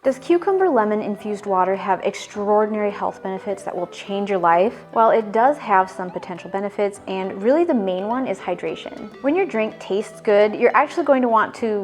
Does cucumber lemon infused water have extraordinary health benefits that will change your life? Well, it does have some potential benefits, and really the main one is hydration. When your drink tastes good, you're actually going to want to,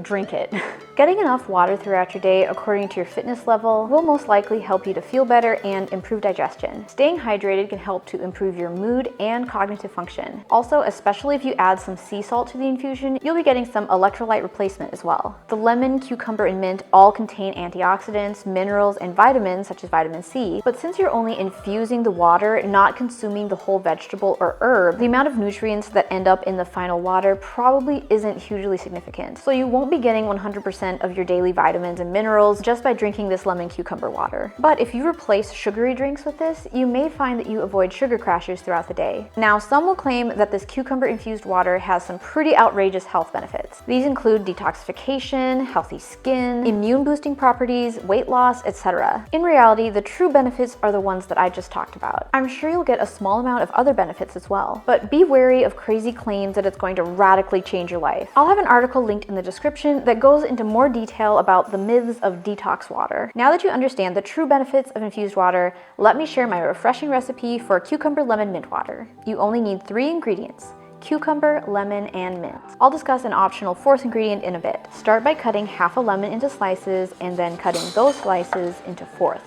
drink it. Getting enough water throughout your day according to your fitness level will most likely help you to feel better and improve digestion. Staying hydrated can help to improve your mood and cognitive function. Also, especially if you add some sea salt to the infusion, you'll be getting some electrolyte replacement as well. The lemon, cucumber, and mint all contain antioxidants, minerals, and vitamins such as vitamin C, but since you're only infusing the water, not consuming the whole vegetable or herb, the amount of nutrients that end up in the final water probably isn't hugely significant. So you won't be getting 100% of your daily vitamins and minerals just by drinking this lemon cucumber water. But if you replace sugary drinks with this, you may find that you avoid sugar crashes throughout the day. Now, some will claim that this cucumber infused water has some pretty outrageous health benefits. These include detoxification, healthy skin, immune boosting properties, weight loss, etc. In reality, the true benefits are the ones that I just talked about. I'm sure you'll get a small amount of other benefits as well, but be wary of crazy claims that it's going to radically change your life. I'll have an article linked in the description that goes into more detail about the myths of detox water. Now that you understand the true benefits of infused water, let me share my refreshing recipe for cucumber lemon mint water. You only need 3 ingredients: cucumber, lemon, and mint. I'll discuss an optional 4th ingredient in a bit. Start by cutting half a lemon into slices and then cutting those slices into 4ths.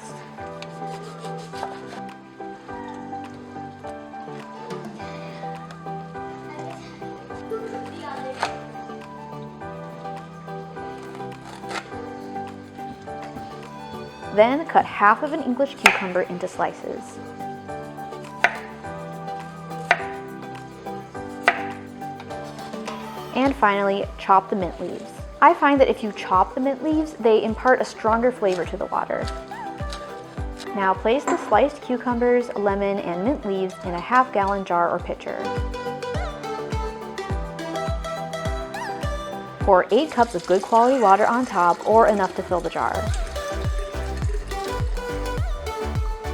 Then cut half of an English cucumber into slices. And finally, chop the mint leaves. I find that if you chop the mint leaves, they impart a stronger flavor to the water. Now place the sliced cucumbers, lemon, and mint leaves in a half-gallon jar or pitcher. Pour 8 cups of good quality water on top, or enough to fill the jar.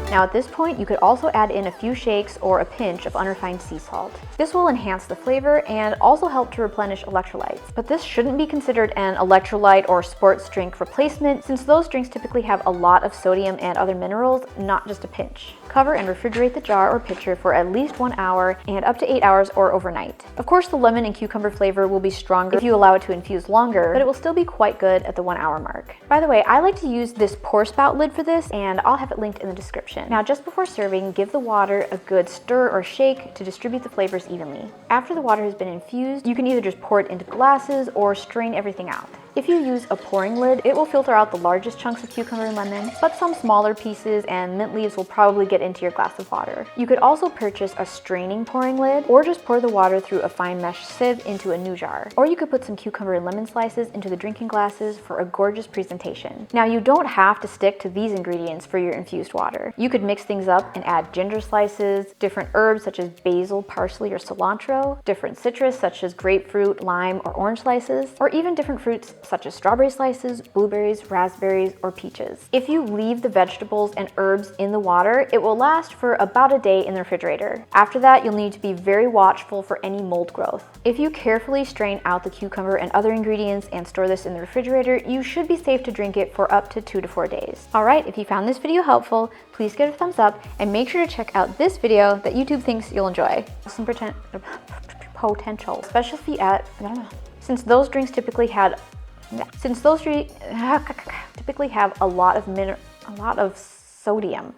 Now at this point, you could also add in a few shakes or a pinch of unrefined sea salt. This will enhance the flavor and also help to replenish electrolytes. But this shouldn't be considered an electrolyte or sports drink replacement, since those drinks typically have a lot of sodium and other minerals, not just a pinch. Cover and refrigerate the jar or pitcher for at least 1 hour and up to 8 hours or overnight. Of course, the lemon and cucumber flavor will be stronger if you allow it to infuse longer, but it will still be quite good at the 1 hour mark. By the way, I like to use this pour spout lid for this, and I'll have it linked in the description. Now, just before serving, give the water a good stir or shake to distribute the flavors evenly. After the water has been infused, you can either just pour it into glasses or strain everything out. If you use a pouring lid, it will filter out the largest chunks of cucumber and lemon, but some smaller pieces and mint leaves will probably get into your glass of water. You could also purchase a straining pouring lid, or just pour the water through a fine mesh sieve into a new jar. Or you could put some cucumber and lemon slices into the drinking glasses for a gorgeous presentation. Now, you don't have to stick to these ingredients for your infused water. You could mix things up and add ginger slices, different herbs such as basil, parsley, or cilantro, different citrus such as grapefruit, lime, or orange slices, or even different fruits such as strawberry slices, blueberries, raspberries, or peaches. If you leave the vegetables and herbs in the water, it will last for about a day in the refrigerator. After that, you'll need to be very watchful for any mold growth. If you carefully strain out the cucumber and other ingredients and store this in the refrigerator, you should be safe to drink it for up to 2 to 4 days. Alright, if you found this video helpful, please give it a thumbs up and make sure to check out this video that YouTube thinks you'll enjoy. Some potential, especially if you add, since those drinks typically have a lot of sodium.